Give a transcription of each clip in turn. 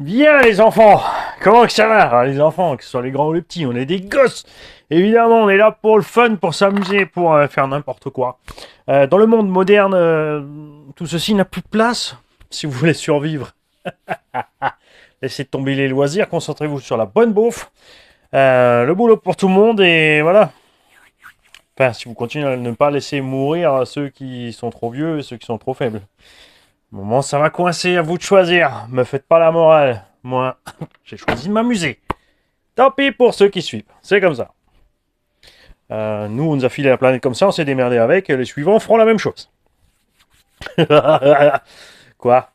Bien les enfants, comment que ça va? Alors, les enfants, que ce soit les grands ou les petits, on est des gosses. Évidemment, on est là pour le fun, pour s'amuser, pour faire n'importe quoi. Dans le monde moderne, tout ceci n'a plus de place. Si vous voulez survivre, laissez tomber les loisirs, concentrez-vous sur la bonne bouffe, le boulot pour tout le monde et voilà. Enfin, si vous continuez à ne pas laisser mourir ceux qui sont trop vieux et ceux qui sont trop faibles. Au moment, ça va coincer, à vous de choisir. Me faites pas la morale. Moi, j'ai choisi de m'amuser. Tant pis pour ceux qui suivent. C'est comme ça. Nous, on nous a filé la planète comme ça, on s'est démerdé avec. Les suivants feront la même chose. Quoi?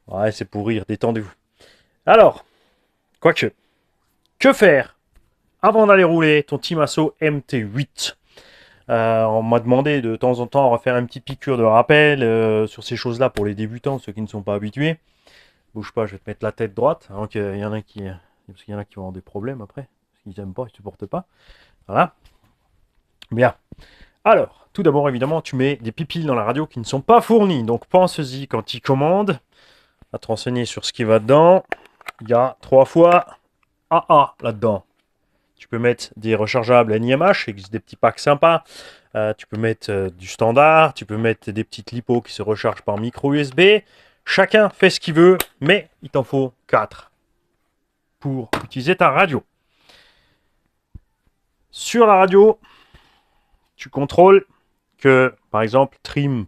Ouais, c'est pour rire, détendez-vous. Alors, quoique, que faire avant d'aller rouler ton Timasso MT8? On m'a demandé de temps en temps de refaire un petit piqûre de rappel sur ces choses-là pour les débutants, ceux qui ne sont pas habitués. Bouge pas, je vais te mettre la tête droite. Avant qu'il y en a qui, parce qu'il y en a qui vont avoir des problèmes après. Parce qu'ils n'aiment pas, ils ne supportent pas. Voilà. Bien. Alors, tout d'abord, évidemment, tu mets des pipiles dans la radio qui ne sont pas fournies. Donc, pense-y quand tu commandes à te renseigner sur ce qui va dedans. Il y a 3 fois AA là-dedans. Tu peux mettre des rechargeables NIMH, il existe des petits packs sympas. Tu peux mettre du standard, tu peux mettre des petites lipos qui se rechargent par micro USB. Chacun fait ce qu'il veut, mais il t'en faut 4 pour utiliser ta radio. Sur la radio, tu contrôles que, par exemple, trim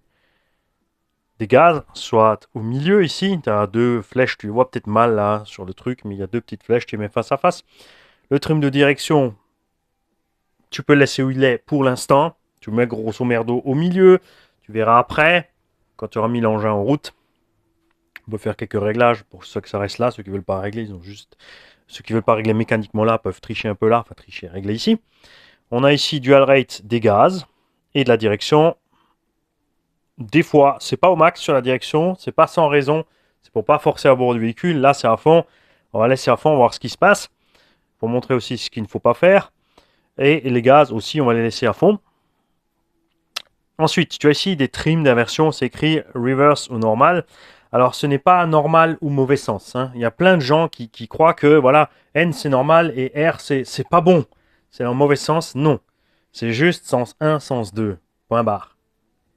des gaz soit au milieu ici. Tu as 2 flèches, tu les vois peut-être mal là sur le truc, mais il y a 2 petites flèches, tu les mets face à face. Le trim de direction, tu peux le laisser où il est pour l'instant. Tu le mets grosso merdo au milieu. Tu verras après, quand tu auras mis l'engin en route. On peut faire quelques réglages pour ceux que ça reste là. Ceux qui ne veulent pas régler, ils ont juste. Ceux qui ne veulent pas régler mécaniquement là peuvent tricher un peu là. Enfin, tricher, régler ici. On a ici dual rate des gaz et de la direction. Des fois, c'est pas au max sur la direction. C'est pas sans raison. C'est pour pas forcer à bord du véhicule. Là, c'est à fond. On va laisser à fond, voir ce qui se passe. Pour montrer aussi ce qu'il ne faut pas faire. Et les gaz aussi, on va les laisser à fond. Ensuite, tu as ici des trims d'inversion, c'est écrit reverse ou normal. Alors, ce n'est pas normal ou mauvais sens. Hein. Il y a plein de gens qui croient que voilà, N c'est normal et R c'est pas bon. C'est en mauvais sens. Non. C'est juste sens 1, sens 2. Point barre.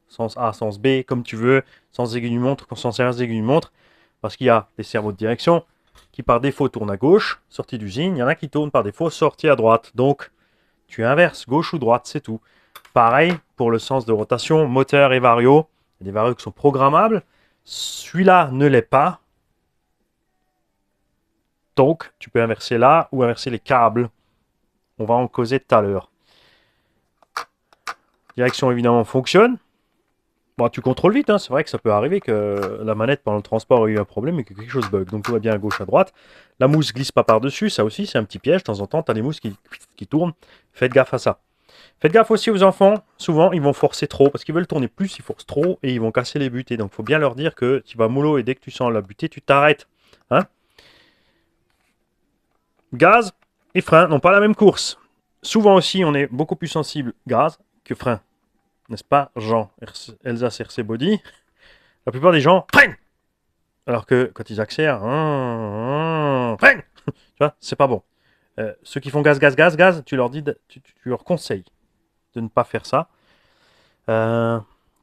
Sens A, sens B, comme tu veux. Sens aiguille du montre, sens inverse aiguille du montre. Parce qu'il y a des cerveaux de direction qui par défaut tournent à gauche, sortie d'usine. Il y en a qui tournent par défaut, sortie à droite. Donc, tu inverses, gauche ou droite, c'est tout. Pareil pour le sens de rotation, moteur et vario. Il y a des varios qui sont programmables. Celui-là ne l'est pas. Donc, tu peux inverser là ou inverser les câbles. On va en causer tout à l'heure. Direction, évidemment, fonctionne. Bon, tu contrôles vite, hein. C'est vrai que ça peut arriver que la manette pendant le transport ait eu un problème et que quelque chose bug. Donc, tout va bien à gauche, à droite. La mousse glisse pas par-dessus. Ça aussi, c'est un petit piège. De temps en temps, tu as des mousses qui tournent. Faites gaffe à ça. Faites gaffe aussi aux enfants, souvent ils vont forcer trop, parce qu'ils veulent tourner plus, ils forcent trop et ils vont casser les butées. Donc il faut bien leur dire que tu vas mollo et dès que tu sens la butée, tu t'arrêtes. Hein? Gaz et frein n'ont pas la même course. Souvent aussi, on est beaucoup plus sensible gaz que frein. N'est-ce pas, Jean, Elsa RC Body? La plupart des gens freinent. Alors que quand ils accélèrent, freine. Tu vois, c'est pas bon. Ceux qui font gaz, gaz, gaz, gaz, tu leur dis, tu leur conseilles de ne pas faire ça.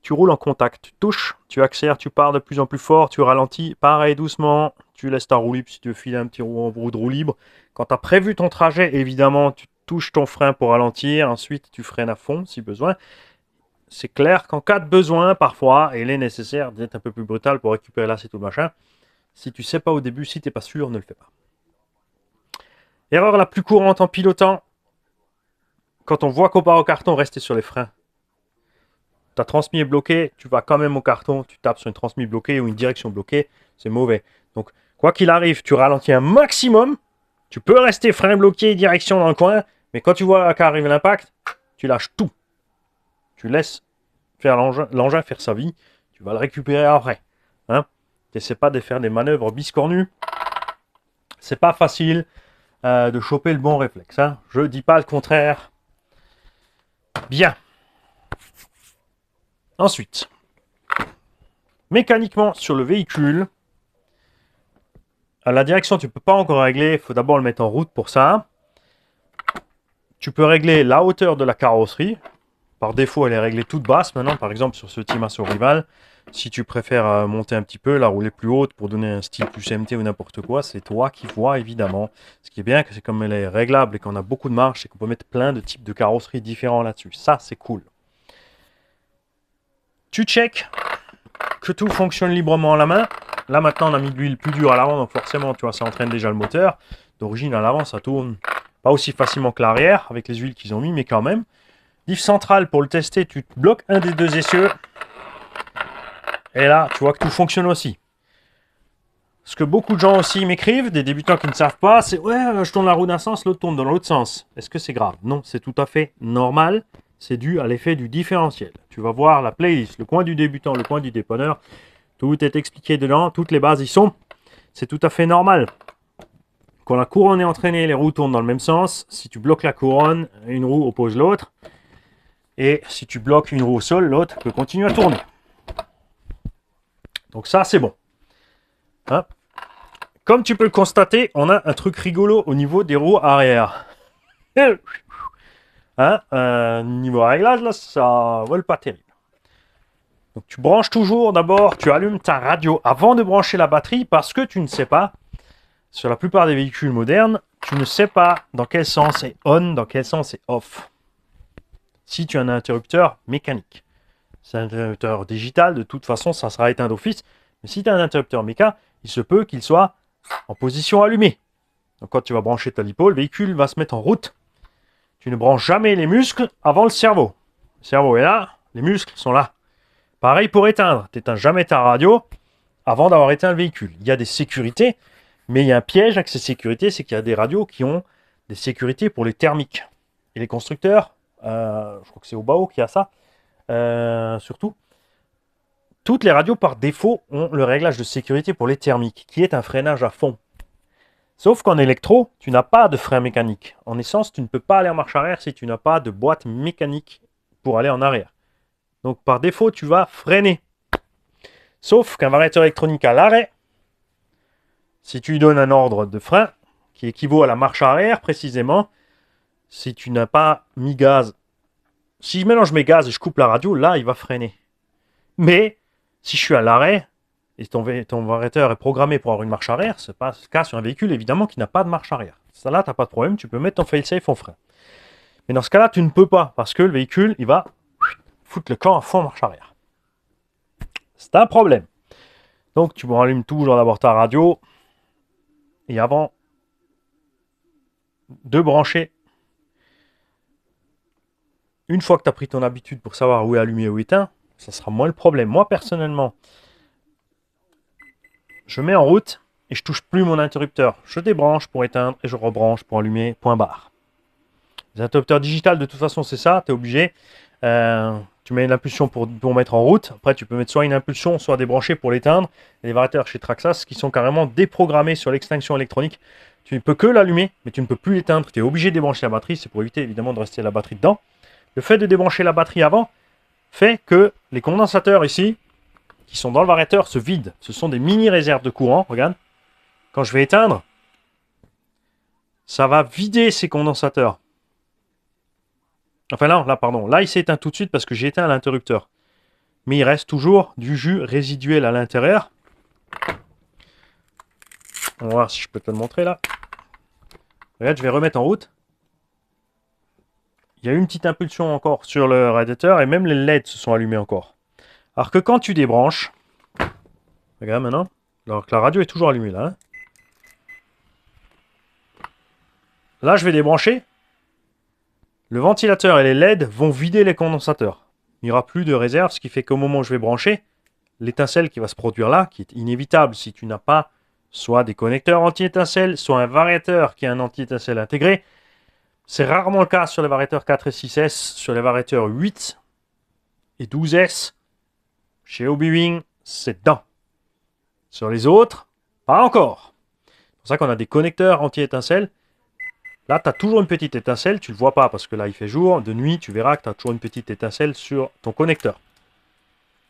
Tu roules en contact, tu touches, tu accélères, tu pars de plus en plus fort, tu ralentis, pareil doucement, tu laisses ta roue libre si tu veux filer un petit roue de roue libre. Quand tu as prévu ton trajet, évidemment, tu touches ton frein pour ralentir, ensuite tu freines à fond si besoin. C'est clair qu'en cas de besoin, parfois, il est nécessaire d'être un peu plus brutal pour récupérer là, c'est tout le machin. Si tu sais pas au début, si tu n'es pas sûr, ne le fais pas. Erreur la plus courante en pilotant, quand on voit qu'on part au carton, rester sur les freins. Ta transmis est bloqué, tu vas quand même au carton, tu tapes sur une transmis bloquée ou une direction bloquée, c'est mauvais. Donc, quoi qu'il arrive, tu ralentis un maximum, tu peux rester frein bloqué, direction dans le coin, mais quand tu vois qu'arrive l'impact, tu lâches tout. Tu laisses faire l'engin faire sa vie, tu vas le récupérer après. Hein? T'essaies pas de faire des manœuvres biscornues. C'est pas facile de choper le bon réflexe. Hein? Je dis pas le contraire. Bien. Ensuite, mécaniquement sur le véhicule, La direction, tu ne peux pas encore régler. Il faut d'abord le mettre en route pour ça. Tu peux régler la hauteur de la carrosserie. Par défaut, elle est réglée toute basse maintenant. Par exemple, sur ce Timasso Rival, si tu préfères monter un petit peu, la rouler plus haute pour donner un style plus MT ou n'importe quoi, c'est toi qui vois évidemment. Ce qui est bien, c'est comme elle est réglable et qu'on a beaucoup de marge, c'est qu'on peut mettre plein de types de carrosserie différents là-dessus. Ça, c'est cool. Tu check que tout fonctionne librement à la main. Là maintenant on a mis de l'huile plus dure à l'avant, donc forcément tu vois ça entraîne déjà le moteur. D'origine à l'avant ça tourne pas aussi facilement que l'arrière avec les huiles qu'ils ont mis, mais quand même. Diff centrale pour le tester, tu bloques un des deux essieux. Et là tu vois que tout fonctionne aussi. Ce que beaucoup de gens aussi m'écrivent, des débutants qui ne savent pas, c'est ouais je tourne la roue d'un sens, l'autre tourne dans l'autre sens. Est-ce que c'est grave? Non, c'est tout à fait normal. C'est dû à l'effet du différentiel. Tu vas voir la playlist, le coin du débutant, le coin du dépanneur. Tout est expliqué dedans, toutes les bases y sont. C'est tout à fait normal. Quand la couronne est entraînée, les roues tournent dans le même sens. Si tu bloques la couronne, une roue oppose l'autre. Et si tu bloques une roue au sol, l'autre peut continuer à tourner. Donc ça, c'est bon. Hein? Comme tu peux le constater, on a un truc rigolo au niveau des roues arrière. Niveau réglage, là, ça vole pas terrible. Donc tu branches toujours d'abord, tu allumes ta radio avant de brancher la batterie parce que tu ne sais pas, sur la plupart des véhicules modernes, tu ne sais pas dans quel sens est on, dans quel sens est off. Si tu as un interrupteur mécanique. C'est un interrupteur digital, de toute façon ça sera éteint d'office. Mais si tu as un interrupteur méca, il se peut qu'il soit en position allumée. Donc quand tu vas brancher ta lipo, le véhicule va se mettre en route. Tu ne branches jamais les muscles avant le cerveau. Le cerveau est là, les muscles sont là. Pareil pour éteindre. Tu n'éteins jamais ta radio avant d'avoir éteint le véhicule. Il y a des sécurités, mais il y a un piège avec ces sécurités, c'est qu'il y a des radios qui ont des sécurités pour les thermiques. Et les constructeurs, je crois que c'est Obao qui a ça, surtout, toutes les radios par défaut ont le réglage de sécurité pour les thermiques, qui est un freinage à fond. Sauf qu'en électro, tu n'as pas de frein mécanique. En essence, tu ne peux pas aller en marche arrière si tu n'as pas de boîte mécanique pour aller en arrière. Donc par défaut, tu vas freiner. Sauf qu'un variateur électronique à l'arrêt, si tu lui donnes un ordre de frein, qui équivaut à la marche arrière précisément, si tu n'as pas mis gaz, si je mélange mes gaz et je coupe la radio, là il va freiner. Mais si je suis à l'arrêt, et ton variateur est programmé pour avoir une marche arrière, ce n'est pas le cas sur un véhicule évidemment qui n'a pas de marche arrière. Ça là, tu n'as pas de problème, tu peux mettre ton fail-safe en frein. Mais dans ce cas-là, tu ne peux pas, parce que le véhicule, il va foutre le camp à fond en marche arrière. C'est un problème. Donc tu rallumes toujours d'abord ta radio. Et avant de brancher, une fois que tu as pris ton habitude pour savoir où est allumé et où éteint, ça sera moins le problème. Moi personnellement, je mets en route et je touche plus mon interrupteur. Je débranche pour éteindre et je rebranche pour allumer, point barre. Les interrupteurs digitales, de toute façon, c'est ça, tu es obligé. Tu mets une impulsion pour mettre en route. Après, tu peux mettre soit une impulsion, soit débrancher pour l'éteindre. Et les variateurs chez Traxxas qui sont carrément déprogrammés sur l'extinction électronique. Tu ne peux que l'allumer, mais tu ne peux plus l'éteindre. Tu es obligé de débrancher la batterie. C'est pour éviter évidemment de rester la batterie dedans. Le fait de débrancher la batterie avant fait que les condensateurs ici, qui sont dans le variateur, se vident. Ce sont des mini réserves de courant. Regarde. Quand je vais éteindre, ça va vider ces condensateurs. Enfin là, pardon. Là, il s'est éteint tout de suite parce que j'ai éteint l'interrupteur. Mais il reste toujours du jus résiduel à l'intérieur. On va voir si je peux te le montrer là. Regarde, je vais remettre en route. Il y a une petite impulsion encore sur le radiateur et même les LED se sont allumés encore. Alors que quand tu débranches, regarde maintenant, alors que la radio est toujours allumée là. Hein. Là, je vais débrancher. Le ventilateur et les LED vont vider les condensateurs. Il n'y aura plus de réserve, ce qui fait qu'au moment où je vais brancher, l'étincelle qui va se produire là, qui est inévitable si tu n'as pas soit des connecteurs anti-étincelle, soit un variateur qui a un anti-étincelle intégré. C'est rarement le cas sur les variateurs 4 et 6S, sur les variateurs 8 et 12S. Chez Hobbywing, c'est dedans. Sur les autres, pas encore. C'est pour ça qu'on a des connecteurs anti-étincelle. Là, tu as toujours une petite étincelle, tu ne le vois pas parce que là, il fait jour. De nuit, tu verras que tu as toujours une petite étincelle sur ton connecteur.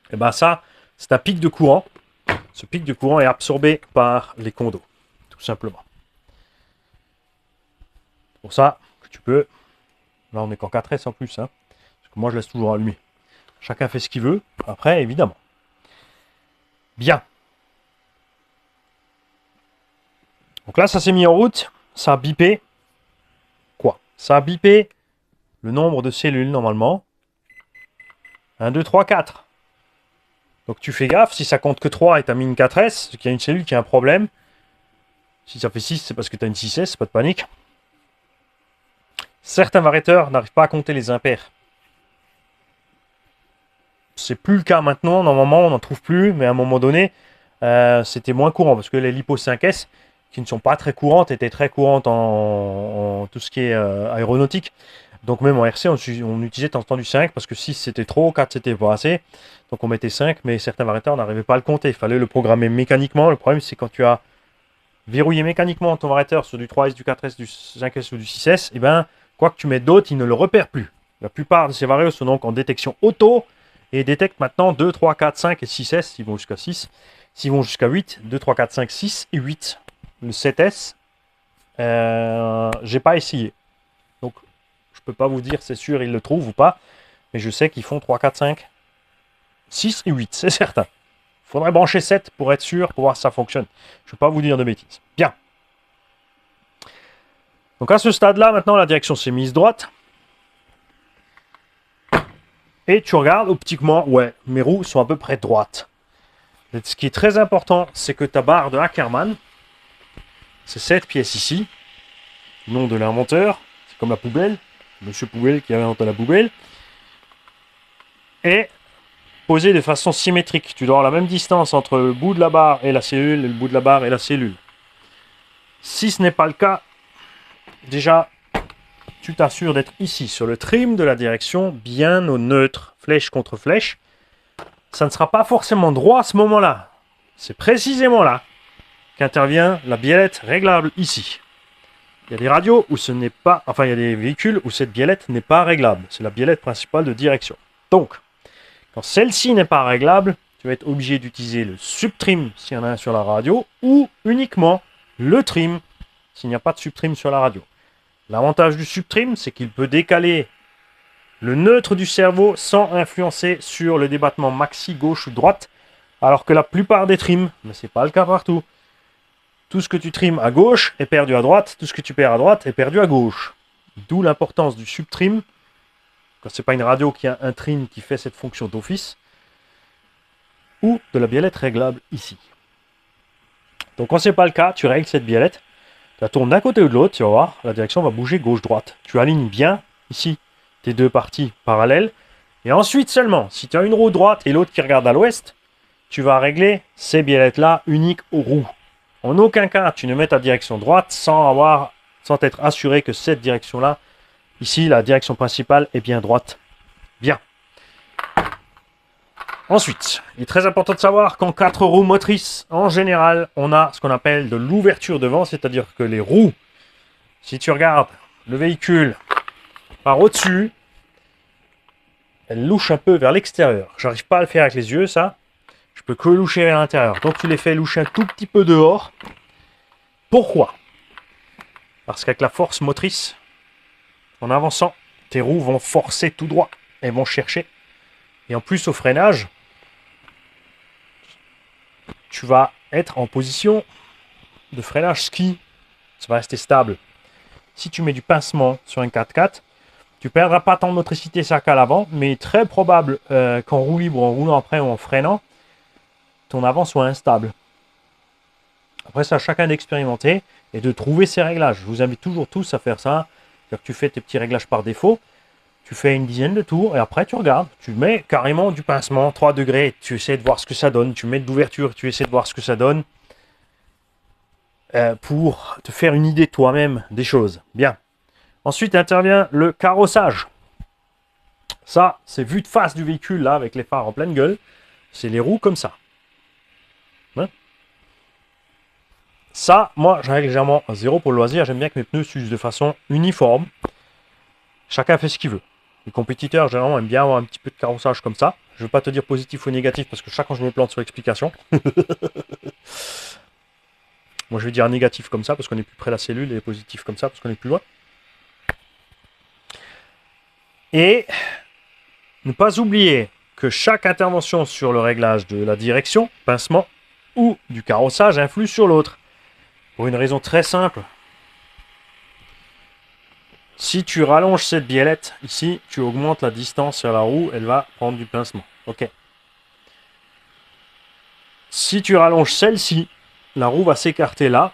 Et bien ça, c'est un pic de courant. Ce pic de courant est absorbé par les condos. simplement. Pour ça que tu peux... Là, on est qu'en 4S en plus, hein, parce que moi, je laisse toujours allumé. Chacun fait ce qu'il veut, après, évidemment. Bien. Donc là, ça s'est mis en route, ça a bipé. Quoi? Ça a bipé le nombre de cellules, normalement. 1, 2, 3, 4. Donc tu fais gaffe, si ça compte que 3 et tu as mis une 4S, c'est qu'il y a une cellule qui a un problème. Si ça fait 6, c'est parce que tu as une 6S, pas de panique. Certains variateurs n'arrivent pas à compter les impairs. C'est plus le cas maintenant, normalement on n'en trouve plus, mais à un moment donné, c'était moins courant, parce que les LiPo 5S, qui ne sont pas très courantes, étaient très courantes en tout ce qui est aéronautique. Donc même en RC, on utilisait de temps en temps du 5, parce que 6 c'était trop, 4 c'était pas assez. Donc on mettait 5, mais certains variateurs n'arrivaient pas à le compter. Il fallait le programmer mécaniquement. Le problème, c'est quand tu as verrouillé mécaniquement ton variateur sur du 3S, du 4S, du 5S ou du 6S, et ben, quoi que tu mettes d'autre, il ne le repère plus. La plupart de ces variateurs sont donc en détection auto et détectent maintenant 2, 3, 4, 5 et 6S. Ils vont jusqu'à 6. S'ils vont jusqu'à 8, 2, 3, 4, 5, 6 et 8. Le 7S, j'ai pas essayé. Donc, je peux pas vous dire c'est sûr ils le trouvent ou pas. Mais je sais qu'ils font 3, 4, 5, 6 et 8, c'est certain. Il faudrait brancher 7 pour être sûr, pour voir si ça fonctionne. Je ne vais pas vous dire de bêtises. Bien. Donc à ce stade-là, maintenant, la direction s'est mise droite. Et tu regardes optiquement, ouais, mes roues sont à peu près droites. Et ce qui est très important, c'est que ta barre de Ackermann, c'est cette pièce ici, le nom de l'inventeur, c'est comme la poubelle, Monsieur Poubelle qui avait inventé la poubelle, est posée de façon symétrique. Tu dois avoir la même distance entre le bout de la barre et la cellule, et le bout de la barre et la cellule. Si ce n'est pas le cas, déjà, tu t'assures d'être ici, sur le trim de la direction, bien au neutre, flèche contre flèche. Ça ne sera pas forcément droit à ce moment-là. C'est précisément là qu'intervient la biellette réglable ici. Il y a des radios où ce n'est pas... Enfin, il y a des véhicules où cette biellette n'est pas réglable. C'est la biellette principale de direction. Donc, quand celle-ci n'est pas réglable, tu vas être obligé d'utiliser le subtrim s'il y en a un sur la radio ou uniquement le trim s'il n'y a pas de subtrim sur la radio. L'avantage du subtrim, c'est qu'il peut décaler le neutre du cerveau sans influencer sur le débattement maxi gauche ou droite, alors que la plupart des trims, mais ce n'est pas le cas partout, tout ce que tu trimes à gauche est perdu à droite, tout ce que tu perds à droite est perdu à gauche. D'où l'importance du subtrim, quand ce n'est pas une radio qui a un trim qui fait cette fonction d'office, ou de la biellette réglable ici. Donc quand ce n'est pas le cas, tu règles cette biellette, tu la tournes d'un côté ou de l'autre, tu vas voir, la direction va bouger gauche-droite. Tu alignes bien ici tes deux parties parallèles, et ensuite seulement, si tu as une roue droite et l'autre qui regarde à l'ouest, tu vas régler ces biellettes-là uniques aux roues. En aucun cas, tu ne mets ta direction droite sans t'être assuré que cette direction-là, ici, la direction principale est bien droite. Bien. Ensuite, il est très important de savoir qu'en 4 roues motrices, en général, on a ce qu'on appelle de l'ouverture devant, c'est-à-dire que les roues, si tu regardes le véhicule par au-dessus, elles louchent un peu vers l'extérieur. J'arrive pas à le faire avec les yeux, ça. Je peux que loucher vers l'intérieur. Donc tu les fais loucher un tout petit peu dehors. Pourquoi? Parce qu'avec la force motrice, en avançant, tes roues vont forcer tout droit. Elles vont chercher. Et en plus, au freinage, tu vas être en position de freinage ski. Ça va rester stable. Si tu mets du pincement sur un 4x4, tu ne perdras pas tant de motricité ça qu'à l'avant, mais très probable qu'en roue libre, en roulant après ou en freinant, ton avant soit instable. Après, c'est à chacun d'expérimenter et de trouver ses réglages. Je vous invite toujours tous à faire ça. C'est-à-dire que tu fais tes petits réglages par défaut. Tu fais une dizaine de tours et après tu regardes. Tu mets carrément du pincement, 3 degrés. Tu essaies de voir ce que ça donne. Tu mets de l'ouverture, tu essaies de voir ce que ça donne. Pour te faire une idée toi-même des choses. Bien. Ensuite intervient le carrossage. Ça, c'est vue de face du véhicule là avec les phares en pleine gueule. C'est les roues comme ça. Hein? Ça, moi, j'ai légèrement à 0 pour le loisir. J'aime bien que mes pneus s'usent de façon uniforme. Chacun fait ce qu'il veut. Les compétiteurs, généralement, aiment bien avoir un petit peu de carrossage comme ça. Je ne veux pas te dire positif ou négatif parce que chaque fois je me plante sur l'explication. Moi, je vais dire négatif comme ça, parce qu'on est plus près de la cellule, et positif comme ça, parce qu'on est plus loin. Et ne pas oublier que chaque intervention sur le réglage de la direction, pincement, ou du carrossage influe sur l'autre. Pour une raison très simple. Si tu rallonges cette biellette, ici, tu augmentes la distance sur la roue, elle va prendre du pincement. Ok. Si tu rallonges celle-ci, la roue va s'écarter là.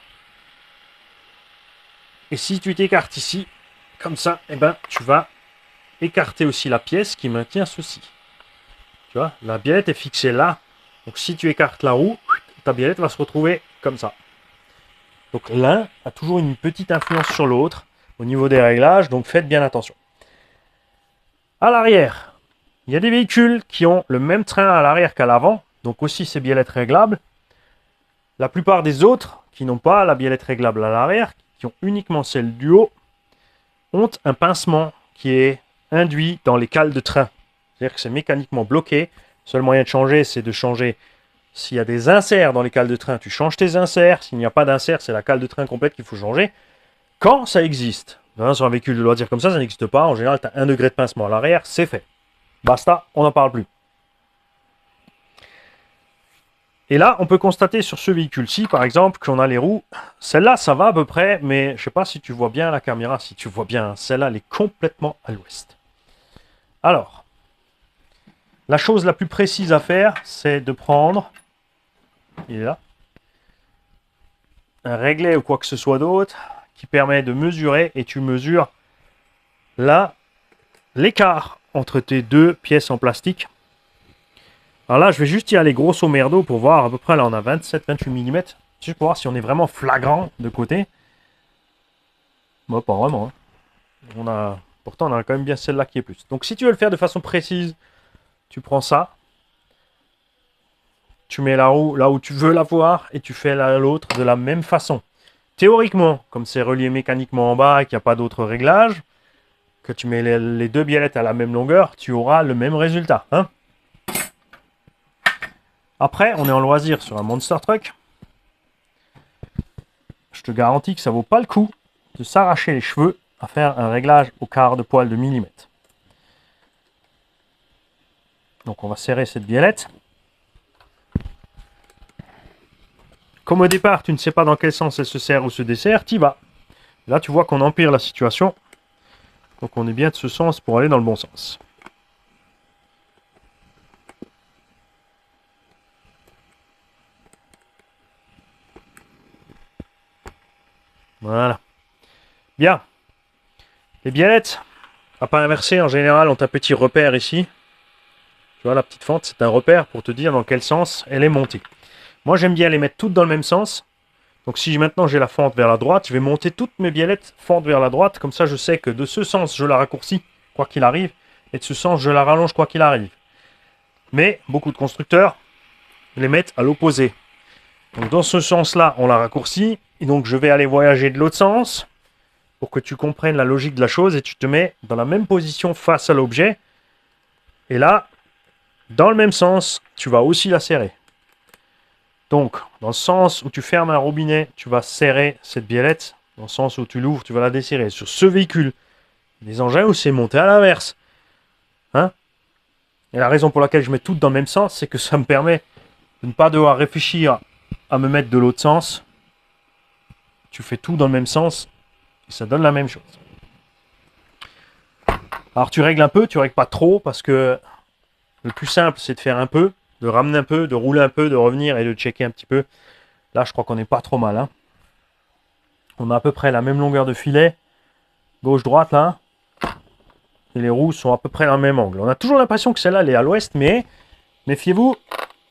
Et si tu t'écartes ici, comme ça, eh ben, tu vas écarter aussi la pièce qui maintient ceci. Tu vois, la biellette est fixée là. Donc si tu écartes la roue, ta biellette va se retrouver comme ça. Donc l'un a toujours une petite influence sur l'autre au niveau des réglages, donc faites bien attention. À l'arrière, il y a des véhicules qui ont le même train à l'arrière qu'à l'avant, donc aussi ces biellettes réglables. La plupart des autres qui n'ont pas la biellette réglable à l'arrière, qui ont uniquement celle du haut, ont un pincement qui est induit dans les cales de train. C'est-à-dire que c'est mécaniquement bloqué. Le seul moyen de changer, c'est de changer. S'il y a des inserts dans les cales de train, tu changes tes inserts. S'il n'y a pas d'insert, c'est la cale de train complète qu'il faut changer. Quand ça existe. Sur un véhicule de loisir comme ça n'existe pas. En général, tu as 1 degré de pincement à l'arrière, c'est fait. Basta, on n'en parle plus. Et là, on peut constater sur ce véhicule-ci, par exemple, qu'on a les roues. Celle-là, ça va à peu près, mais je ne sais pas si tu vois bien la caméra, si tu vois bien. Celle-là, elle est complètement à l'ouest. Alors, la chose la plus précise à faire, c'est de prendre, il est là, un réglet ou quoi que ce soit d'autre, qui permet de mesurer, et tu mesures là, l'écart entre tes deux pièces en plastique. Alors là, je vais juste y aller grosso merdo pour voir à peu près, là on a 27-28 mm, juste pour voir si on est vraiment flagrant de côté. Moi, pas vraiment. Hein. Pourtant, on a quand même bien celle-là qui est plus. Donc si tu veux le faire de façon précise, tu prends ça, tu mets la roue là où tu veux la voir, et tu fais l'autre de la même façon. Théoriquement, comme c'est relié mécaniquement en bas et qu'il n'y a pas d'autre réglage, que tu mets les deux biellettes à la même longueur, tu auras le même résultat. Hein. Après, on est en loisir sur un Monster Truck. Je te garantis que ça vaut pas le coup de s'arracher les cheveux à faire un réglage au quart de poil de millimètre. Donc on va serrer cette biellette. Comme au départ, tu ne sais pas dans quel sens elle se serre ou se dessert, t'y vas. Là, tu vois qu'on empire la situation. Donc on est bien de ce sens pour aller dans le bon sens. Voilà. Bien. Les biellettes, à pas inverser, en général, ont un petit repère ici. Tu vois, la petite fente, c'est un repère pour te dire dans quel sens elle est montée. Moi, j'aime bien les mettre toutes dans le même sens. Donc si maintenant j'ai la fente vers la droite, je vais monter toutes mes biellettes fente vers la droite. Comme ça, je sais que de ce sens, je la raccourcis, quoi qu'il arrive. Et de ce sens, je la rallonge, quoi qu'il arrive. Mais beaucoup de constructeurs les mettent à l'opposé. Donc dans ce sens-là, on la raccourcit. Et donc je vais aller voyager de l'autre sens pour que tu comprennes la logique de la chose et tu te mets dans la même position face à l'objet. Et là, dans le même sens, tu vas aussi la serrer. Donc, dans le sens où tu fermes un robinet, tu vas serrer cette biellette. Dans le sens où tu l'ouvres, tu vas la desserrer. Sur ce véhicule, les engins où c'est monté à l'inverse. Hein? Et la raison pour laquelle je mets toutes dans le même sens, c'est que ça me permet de ne pas devoir réfléchir à me mettre de l'autre sens. Tu fais tout dans le même sens et ça donne la même chose. Alors tu règles un peu, tu règles pas trop parce que le plus simple c'est de faire un peu, de ramener un peu, de rouler un peu, de revenir et de checker un petit peu. Là je crois qu'on n'est pas trop mal. Hein. On a à peu près la même longueur de filet, gauche-droite là. Et les roues sont à peu près dans le même angle. On a toujours l'impression que celle-là elle est à l'ouest, mais méfiez-vous,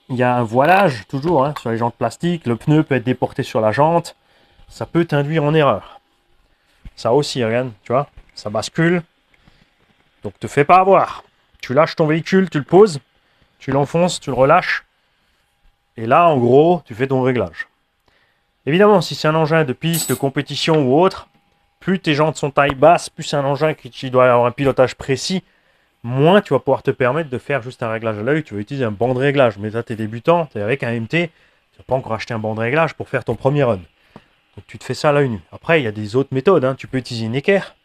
il y a un voilage toujours hein, sur les jantes plastiques. Le pneu peut être déporté sur la jante. Ça peut t'induire en erreur. Ça aussi, regarde, tu vois, ça bascule. Donc te fais pas avoir. Tu lâches ton véhicule, tu le poses, tu l'enfonces, tu le relâches. Et là, en gros, tu fais ton réglage. Évidemment, si c'est un engin de piste, de compétition ou autre, plus tes jantes sont taille basse, plus c'est un engin qui doit avoir un pilotage précis, moins tu vas pouvoir te permettre de faire juste un réglage à l'œil. Tu vas utiliser un banc de réglage. Mais là, tu es débutant, tu es avec un MT, tu n'as pas encore acheté un banc de réglage pour faire ton premier run. Donc tu te fais ça à l'œil nu. Après, il y a des autres méthodes, hein. Tu peux utiliser une équerre.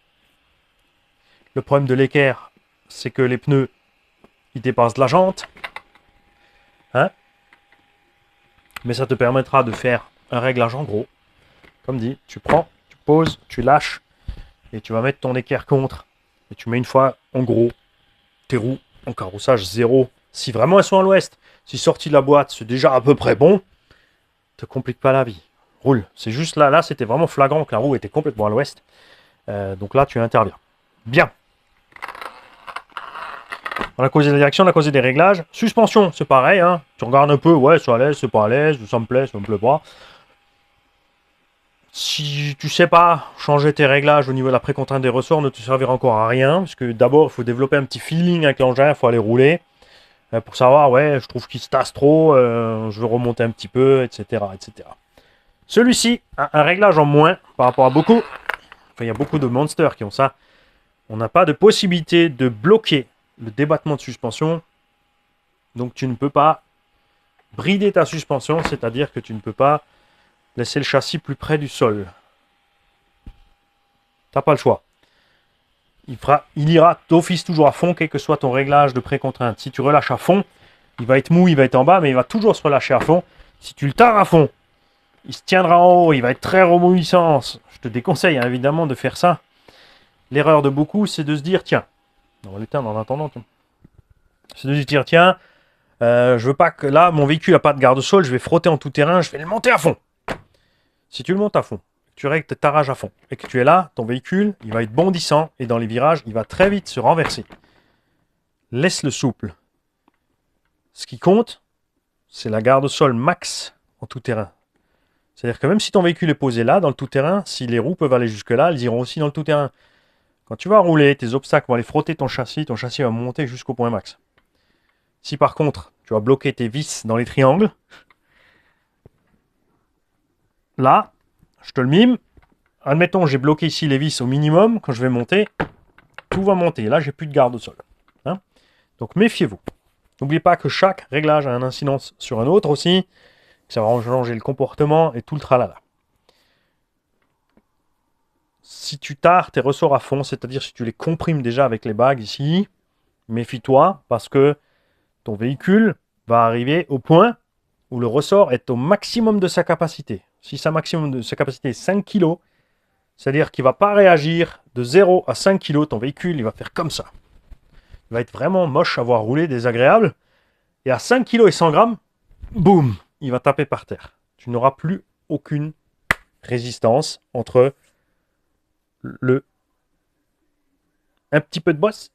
Le problème de l'équerre, c'est que les pneus, ils dépassent de la jante. Hein? Mais ça te permettra de faire un réglage en gros. Comme dit, tu prends, tu poses, tu lâches, et tu vas mettre ton équerre contre. Et tu mets une fois, en gros, tes roues en carrossage zéro. Si vraiment elles sont à l'ouest, si sorti de la boîte, c'est déjà à peu près bon, te complique pas la vie. Roule. C'est juste là, c'était vraiment flagrant que la roue était complètement à l'ouest. Donc là, tu interviens. Bien. On a causé la direction, on a causé des réglages. Suspension, c'est pareil. Hein. Tu regardes un peu, ouais, c'est à l'aise, c'est pas à l'aise, ça me plaît, ça me plaît pas. Si tu sais pas changer tes réglages au niveau de la précontrainte des ressorts, ne te servira encore à rien. Parce que d'abord, il faut développer un petit feeling avec l'engin, il faut aller rouler. Pour savoir, ouais, je trouve qu'il se tasse trop, je veux remonter un petit peu, etc. etc. Celui-ci a un réglage en moins par rapport à beaucoup. Enfin, il y a beaucoup de monsters qui ont ça. On n'a pas de possibilité de bloquer le débattement de suspension. Donc tu ne peux pas brider ta suspension, c'est-à-dire que tu ne peux pas laisser le châssis plus près du sol. T'as pas le choix. Il ira d'office toujours à fond, quel que soit ton réglage de précontrainte. Si tu relâches à fond, il va être mou, il va être en bas, mais il va toujours se relâcher à fond. Si tu le tares à fond, il se tiendra en haut, il va être très remouillissant. Je te déconseille hein, évidemment de faire ça. L'erreur de beaucoup, c'est de se dire, tiens, on va l'éteindre en attendant. C'est de se dire, tiens, je veux pas que là, mon véhicule n'a pas de garde-sol, je vais frotter en tout terrain, je vais le monter à fond. Si tu le montes à fond, tu règles ta rage à fond, et que tu es là, ton véhicule, il va être bondissant, et dans les virages, il va très vite se renverser. Laisse-le souple. Ce qui compte, c'est la garde-sol max en tout terrain. C'est-à-dire que même si ton véhicule est posé là, dans le tout-terrain, si les roues peuvent aller jusque-là, elles iront aussi dans le tout-terrain. Quand tu vas rouler, tes obstacles vont aller frotter ton châssis va monter jusqu'au point max. Si par contre, tu vas bloquer tes vis dans les triangles, là, je te le mime, admettons, j'ai bloqué ici les vis au minimum, quand je vais monter, tout va monter. Là, j'ai plus de garde au sol. Hein, donc méfiez-vous. N'oubliez pas que chaque réglage a une incidence sur un autre aussi. Ça va changer le comportement et tout le tralala. Si tu tares tes ressorts à fond, c'est-à-dire si tu les comprimes déjà avec les bagues ici, méfie-toi parce que ton véhicule va arriver au point où le ressort est au maximum de sa capacité. Si sa maximum de sa capacité est 5 kg, c'est-à-dire qu'il ne va pas réagir de 0 à 5 kg, ton véhicule, il va faire comme ça. Il va être vraiment moche à voir rouler, désagréable. Et à 5 kg et 100 grammes, boum, il va taper par terre. Tu n'auras plus aucune résistance entre un petit peu de bosse,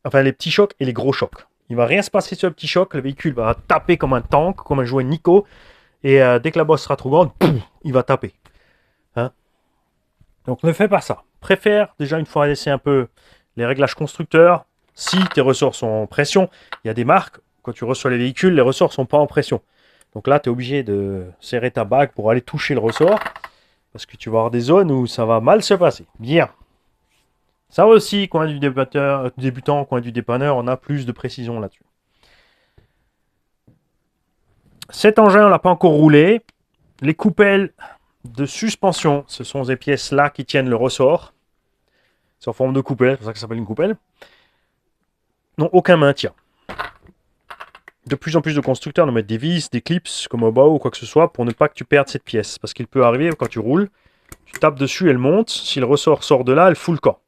enfin les petits chocs et les gros chocs. Il va rien se passer sur le petit choc, le véhicule va taper comme un tank, comme un jouet Nico, et dès que la bosse sera trop grande, pouf, il va taper. Hein, donc ne fais pas ça. Préfère déjà une fois laisser un peu les réglages constructeurs. Si tes ressorts sont en pression, il y a des marques, quand tu reçois les véhicules, les ressorts ne sont pas en pression. Donc là, tu es obligé de serrer ta bague pour aller toucher le ressort, parce que tu vas avoir des zones où ça va mal se passer. Bien. Ça aussi, coin du débutant, coin du dépanneur, on a plus de précision là-dessus. Cet engin, on ne l'a pas encore roulé. Les coupelles de suspension, ce sont ces pièces-là qui tiennent le ressort. C'est en forme de coupelle, c'est pour ça que ça s'appelle une coupelle. N'ont aucun maintien. De plus en plus de constructeurs nous mettent des vis, des clips, comme au bas ou quoi que ce soit, pour ne pas que tu perdes cette pièce. Parce qu'il peut arriver, quand tu roules, tu tapes dessus, elle monte. Si le ressort sort de là, elle fout le camp.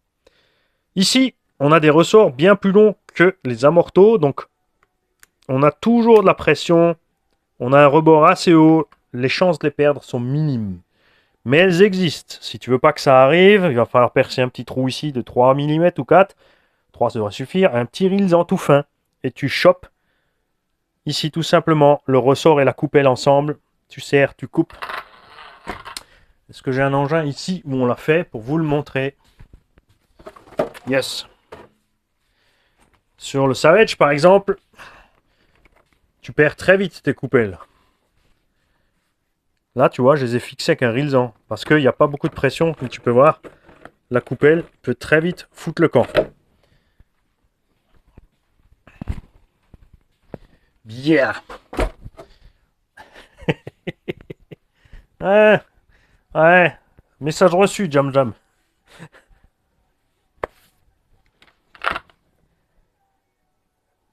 Ici, on a des ressorts bien plus longs que les amortos, donc on a toujours de la pression, on a un rebord assez haut, les chances de les perdre sont minimes. Mais elles existent. Si tu veux pas que ça arrive, il va falloir percer un petit trou ici de 3 mm ou 4. 3 ça devrait suffire. Un petit rilsan tout fin. Et tu chopes ici tout simplement le ressort et la coupelle ensemble. Tu serres, tu coupes. Est-ce que j'ai un engin ici où on l'a fait pour vous le montrer? Yes. Sur le Savage par exemple, tu perds très vite tes coupelles. Là, tu vois, je les ai fixés avec un rilsan. Parce qu'il n'y a pas beaucoup de pression, comme tu peux voir. La coupelle peut très vite foutre le camp. Bien. Ah, Ouais. Message reçu, Jam Jam.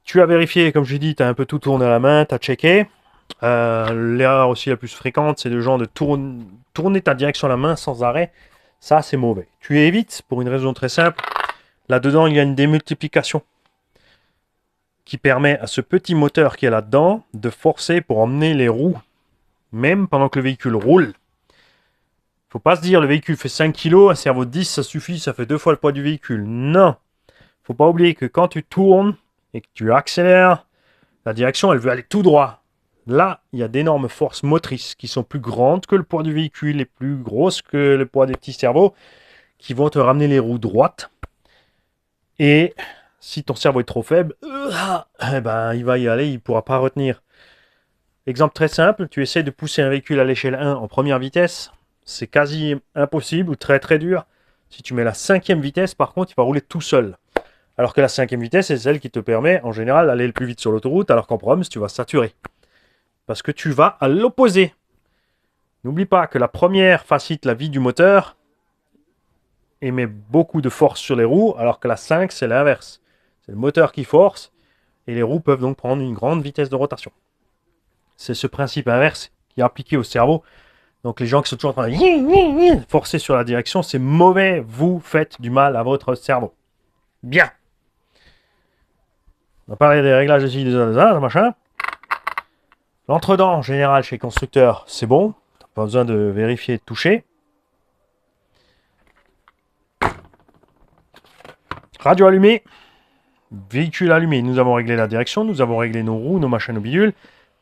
Tu as vérifié, comme j'ai dit, tu as un peu tout tourné à la main, tu as checké. L'erreur aussi la plus fréquente, c'est de genre de tourner ta direction à la main sans arrêt. Ça, c'est mauvais. Tu évites pour une raison très simple. Là-dedans, il y a une démultiplication qui permet à ce petit moteur qui est là-dedans de forcer pour emmener les roues, même pendant que le véhicule roule. Faut pas se dire le véhicule fait 5 kg, un servo de 10, ça suffit, ça fait 2 fois le poids du véhicule. Non. Faut pas oublier que quand tu tournes et que tu accélères, la direction, elle veut aller tout droit. Là, il y a d'énormes forces motrices qui sont plus grandes que le poids du véhicule et plus grosses que le poids des petits cerveaux qui vont te ramener les roues droites. Et si ton cerveau est trop faible, eh ben, il va y aller, il ne pourra pas retenir. Exemple très simple, tu essaies de pousser un véhicule à l'échelle 1 en première vitesse, c'est quasi impossible ou très très dur. Si tu mets la 5e vitesse, par contre, il va rouler tout seul. Alors que la 5e vitesse, c'est celle qui te permet, en général, d'aller le plus vite sur l'autoroute, alors qu'en proms, tu vas saturer. Parce que tu vas à l'opposé. N'oublie pas que la première facilite la vie du moteur et met beaucoup de force sur les roues, alors que la 5, c'est l'inverse. C'est le moteur qui force, et les roues peuvent donc prendre une grande vitesse de rotation. C'est ce principe inverse qui est appliqué au cerveau. Donc les gens qui sont toujours en train de forcer sur la direction, c'est mauvais. Vous faites du mal à votre cerveau. Bien. On va parler des réglages ici, des machin. L'entredent, en général, chez les constructeurs, c'est bon. T'as pas besoin de vérifier et de toucher. Radio allumée. Véhicule allumé. Nous avons réglé la direction. Nous avons réglé nos roues, nos machins, nos bidules.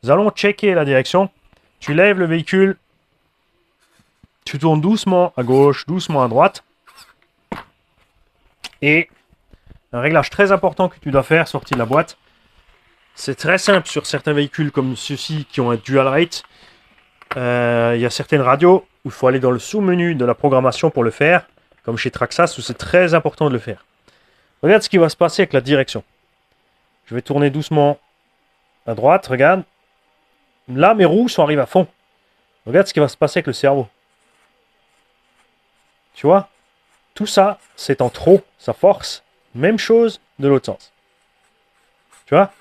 Nous allons checker la direction. Tu lèves le véhicule. Tu tournes doucement à gauche, doucement à droite. Et un réglage très important que tu dois faire, sorti de la boîte. C'est très simple sur certains véhicules comme ceux-ci qui ont un dual rate. Il y a certaines radios où il faut aller dans le sous-menu de la programmation pour le faire, comme chez Traxas où c'est très important de le faire. Regarde ce qui va se passer avec la direction. Je vais tourner doucement à droite, regarde. Là, mes roues sont arrivées à fond. Regarde ce qui va se passer avec le cerveau. Tu vois? Tout ça, c'est en trop, ça force. Même chose de l'autre sens. Tu vois?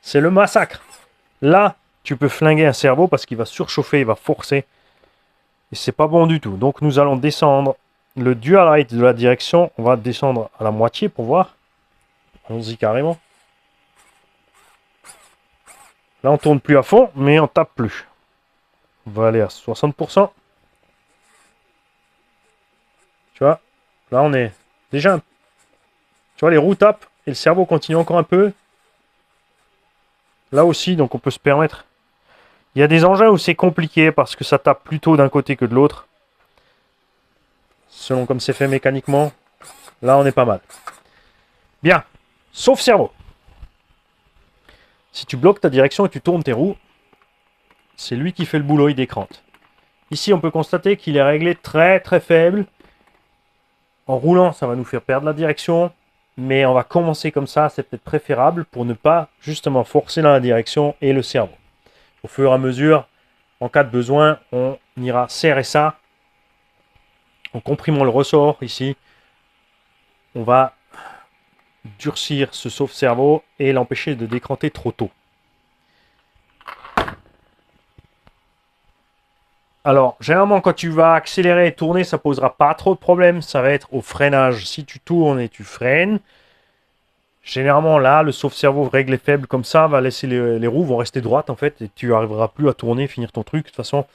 C'est le massacre. Là, tu peux flinguer un cerveau parce qu'il va surchauffer, il va forcer. Et c'est pas bon du tout. Donc nous allons descendre le dual rate de la direction. On va descendre à la moitié pour voir. Allons-y carrément. Là, on tourne plus à fond, mais on tape plus. On va aller à 60%. Tu vois? Là, on est déjà... Tu vois, les roues tapent et le cerveau continue encore un peu. Là aussi, donc on peut se permettre. Il y a des engins où c'est compliqué parce que ça tape plutôt d'un côté que de l'autre. Selon comme c'est fait mécaniquement. Là, on est pas mal. Bien. Sauf cerveau. Si tu bloques ta direction et tu tournes tes roues, c'est lui qui fait le boulot, il décrante. Ici, on peut constater qu'il est réglé très très faible. En roulant, ça va nous faire perdre la direction. Mais on va commencer comme ça, c'est peut-être préférable pour ne pas justement forcer dans la direction et le cerveau. Au fur et à mesure, en cas de besoin, on ira serrer ça. En comprimant le ressort ici, on va durcir ce sauve-cerveau et l'empêcher de décranter trop tôt. Alors, généralement, quand tu vas accélérer et tourner, ça ne posera pas trop de problèmes. Ça va être au freinage. Si tu tournes et tu freines, généralement, là, le sauve-cerveau réglé faible comme ça va laisser les roues vont rester droites, en fait, et tu n'arriveras plus à tourner, finir ton truc. De toute façon,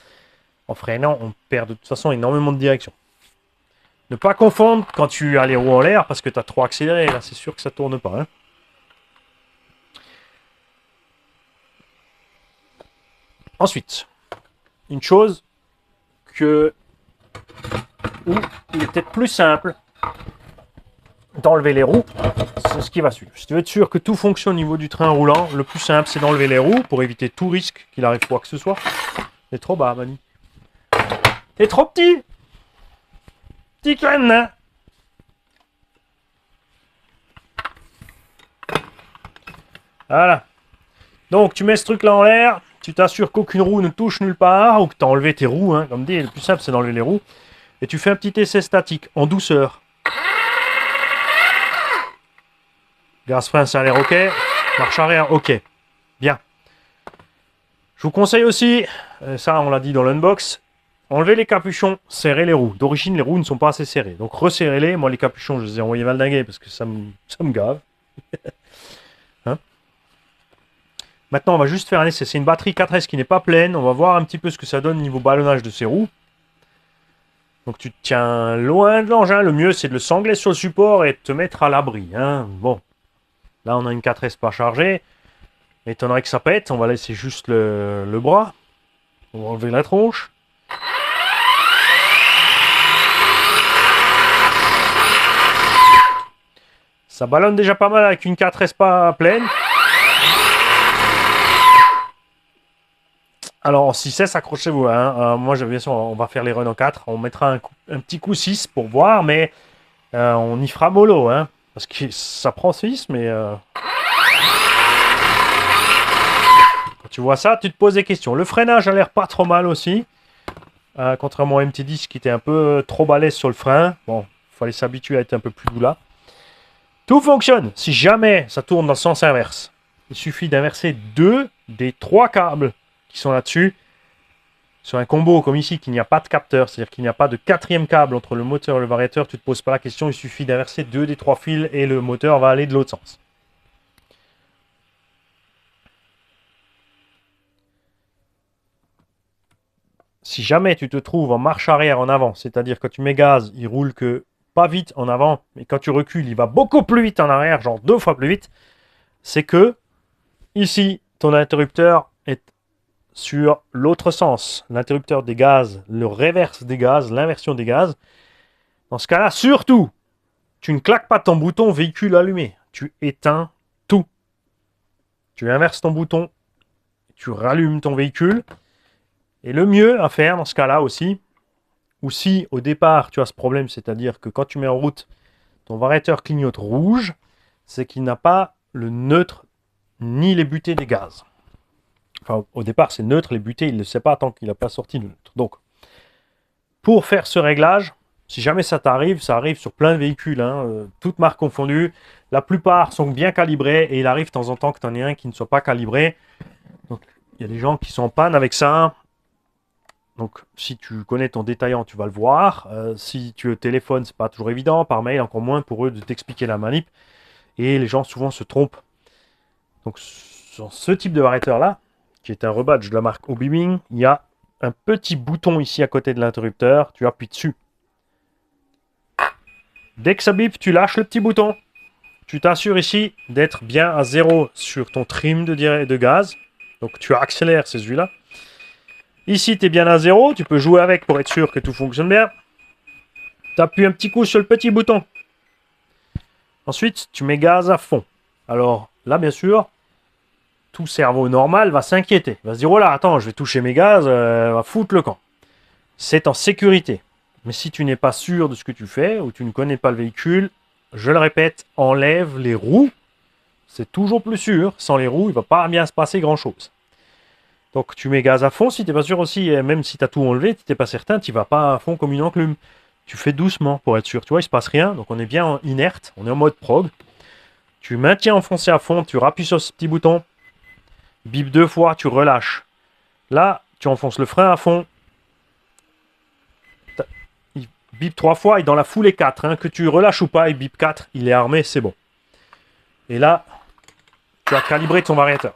en freinant, on perd de toute façon énormément de direction. Ne pas confondre quand tu as les roues en l'air, parce que tu as trop accéléré. Là, c'est sûr que ça ne tourne pas. Hein. Ensuite, une chose où il est peut-être plus simple d'enlever les roues, c'est ce qui va suivre. Si tu veux être sûr que tout fonctionne au niveau du train roulant, le plus simple c'est d'enlever les roues pour éviter tout risque qu'il arrive quoi que ce soit. T'es trop bas, Mani. T'es trop petit. Petit crâne, hein. Voilà. Donc tu mets ce truc là en l'air, Tu t'assures qu'aucune roue ne touche nulle part ou que tu as enlevé tes roues. Hein, comme dit, le plus simple, c'est d'enlever les roues. Et tu fais un petit essai statique en douceur. Gaz frein, ça a l'air OK. Marche arrière, OK. Bien. Je vous conseille aussi, ça on l'a dit dans l'unbox, enlever les capuchons, serrer les roues. D'origine, les roues ne sont pas assez serrées. Donc resserrez-les. Moi, les capuchons, je les ai envoyés valdinguer parce que ça me gave. Hein, maintenant, on va juste faire un essai. C'est une batterie 4S qui n'est pas pleine. On va voir un petit peu ce que ça donne niveau ballonnage de ces roues. Donc tu te tiens loin de l'engin. Le mieux, c'est de le sangler sur le support et de te mettre à l'abri. Hein. Bon, là, on a une 4S pas chargée. Étonnerait que ça pète. On va laisser juste le bras. On va enlever la tronche. Ça ballonne déjà pas mal avec une 4S pas pleine. Alors en 6S, accrochez-vous. Hein. Moi, bien sûr, on va faire les runs en 4. On mettra un petit coup 6 pour voir, mais on y fera mollo. Hein, parce que ça prend 6, mais... Quand tu vois ça, tu te poses des questions. Le freinage a l'air pas trop mal aussi. Contrairement au MT10 qui était un peu trop balèze sur le frein. Bon, il fallait s'habituer à être un peu plus doux là. Tout fonctionne. Si jamais ça tourne dans le sens inverse, il suffit d'inverser 2 des 3 câbles qui sont là-dessus. Sur un combo comme ici, qu'il n'y a pas de capteur, c'est-à-dire qu'il n'y a pas de 4e câble entre le moteur et le variateur, tu ne te poses pas la question, il suffit d'inverser 2 des 3 fils et le moteur va aller de l'autre sens. Si jamais tu te trouves en marche arrière en avant, c'est-à-dire quand tu mets gaz, il roule que pas vite en avant, mais quand tu recules, il va beaucoup plus vite en arrière, genre 2 fois plus vite, c'est que ici, ton interrupteur est sur l'autre sens. L'interrupteur des gaz, le reverse des gaz, l'inversion des gaz. Dans ce cas-là, surtout, tu ne claques pas ton bouton véhicule allumé. Tu éteins tout. Tu inverses ton bouton, tu rallumes ton véhicule. Et le mieux à faire dans ce cas-là aussi, ou si au départ tu as ce problème, c'est-à-dire que quand tu mets en route, ton variateur clignote rouge, c'est qu'il n'a pas le neutre ni les butées des gaz. Enfin, au départ, c'est neutre, les butées, il ne le sait pas tant qu'il n'a pas sorti le neutre. Donc, pour faire ce réglage, si jamais ça t'arrive, ça arrive sur plein de véhicules, hein, toutes marques confondues, la plupart sont bien calibrés et il arrive de temps en temps que tu en aies un qui ne soit pas calibré. Donc, il y a des gens qui sont en panne avec ça. Donc, si tu connais ton détaillant, tu vas le voir. Si tu téléphones, c'est pas toujours évident. Par mail, encore moins pour eux de t'expliquer la manip. Et les gens souvent se trompent. Donc, sur ce type de variateur-là, qui est un rebadge de la marque Obiwing, il y a un petit bouton ici à côté de l'interrupteur. Tu appuies dessus. Dès que ça bip, tu lâches le petit bouton. Tu t'assures ici d'être bien à 0 sur ton trim de gaz. Donc, tu accélères ces huiles-là. Ici, tu es bien à 0. Tu peux jouer avec pour être sûr que tout fonctionne bien. Tu appuies un petit coup sur le petit bouton. Ensuite, tu mets gaz à fond. Alors là, bien sûr, tout cerveau normal va s'inquiéter. Il va se dire, oh là, attends, je vais toucher mes gaz, va foutre le camp. C'est en sécurité. Mais si tu n'es pas sûr de ce que tu fais, ou tu ne connais pas le véhicule, je le répète, enlève les roues. C'est toujours plus sûr. Sans les roues, il ne va pas bien se passer grand-chose. Donc tu mets gaz à fond, si tu n'es pas sûr aussi, même si tu as tout enlevé, tu n'es pas certain, tu ne vas pas à fond comme une enclume. Tu fais doucement pour être sûr. Tu vois, il ne se passe rien, donc on est bien en inerte, on est en mode prog. Tu maintiens enfoncé à fond, tu rappuies sur ce petit bouton, bip 2 fois, tu relâches. Là, tu enfonces le frein à fond. Il bip 3 fois et dans la foulée 4, hein, que tu relâches ou pas, il bip 4, il est armé, c'est bon. Et là, tu as calibré ton variateur.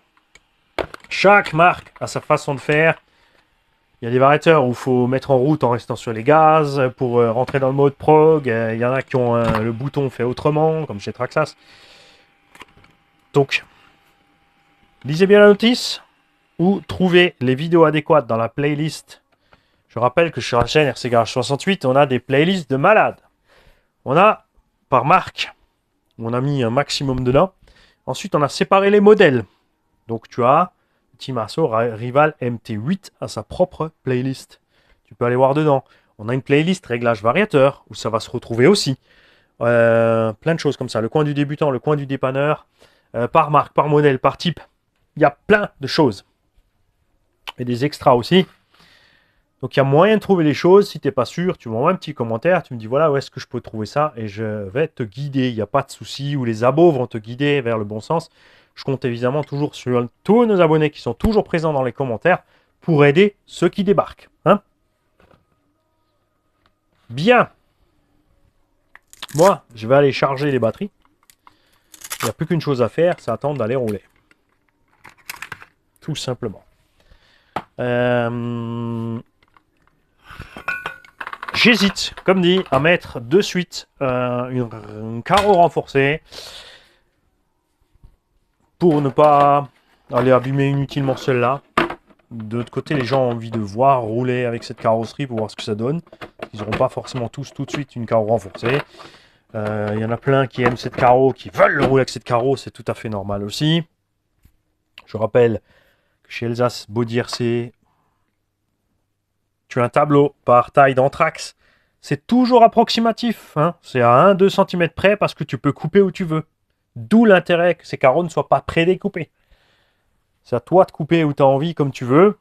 Chaque marque a sa façon de faire. Il y a des variateurs où il faut mettre en route en restant sur les gaz pour rentrer dans le mode prog. Il y en a qui ont le bouton fait autrement, comme chez Traxxas. Donc, lisez bien la notice ou trouvez les vidéos adéquates dans la playlist. Je rappelle que sur la chaîne RC Garage 68, on a des playlists de malades. On a, par marque, on a mis un maximum dedans. Ensuite, on a séparé les modèles. Donc, tu as Timasso Rival MT8 a sa propre playlist. Tu peux aller voir dedans. On a une playlist réglage variateur où ça va se retrouver aussi. Plein de choses comme ça. Le coin du débutant, le coin du dépanneur, par marque, par modèle, par type. Il y a plein de choses. et des extras aussi. Donc il y a moyen de trouver les choses. Si tu n'es pas sûr, tu m'envoies un petit commentaire, tu me dis voilà où est-ce que je peux trouver ça et je vais te guider. Il n'y a pas de souci, ou les abos vont te guider vers le bon sens. Je compte évidemment toujours sur tous nos abonnés qui sont toujours présents dans les commentaires pour aider ceux qui débarquent. Hein? Bien. Moi, je vais aller charger les batteries. Il n'y a plus qu'une chose à faire, c'est attendre d'aller rouler. Tout simplement. J'hésite, comme dit, à mettre de suite un carreau renforcé pour ne pas aller abîmer inutilement celle-là. De l'autre côté, les gens ont envie de voir rouler avec cette carrosserie pour voir ce que ça donne. Ils n'auront pas forcément tous tout de suite une carreau renforcée. Il y en a plein qui aiment cette carreau, qui veulent rouler avec cette carreau, c'est tout à fait normal aussi. Je rappelle que chez Elsace Body RC, tu as un tableau par taille d'anthrax. C'est toujours approximatif, hein. C'est à 1-2 cm près parce que tu peux couper où tu veux. D'où l'intérêt que ces carreaux ne soient pas prédécoupés. C'est à toi de couper où tu as envie, comme tu veux.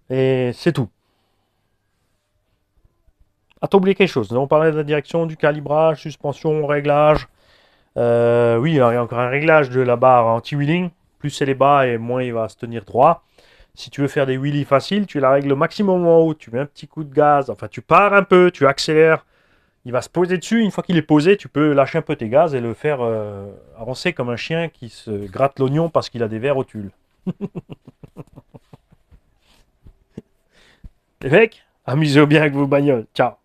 Et c'est tout. Ah, t'as oublié quelque chose. Nous avons parlé de la direction, du calibrage, suspension, réglage. Oui, il y a encore un réglage de la barre anti-wheeling. Plus elle est bas et moins il va se tenir droit. Si tu veux faire des wheelies faciles, tu la règles au maximum en haut. Tu mets un petit coup de gaz. Enfin, tu pars un peu, tu accélères. Il va se poser dessus. Une fois qu'il est posé, tu peux lâcher un peu tes gaz et le faire avancer comme un chien qui se gratte l'oignon parce qu'il a des vers au tulle. Les mecs, amusez-vous bien avec vos bagnoles. Ciao.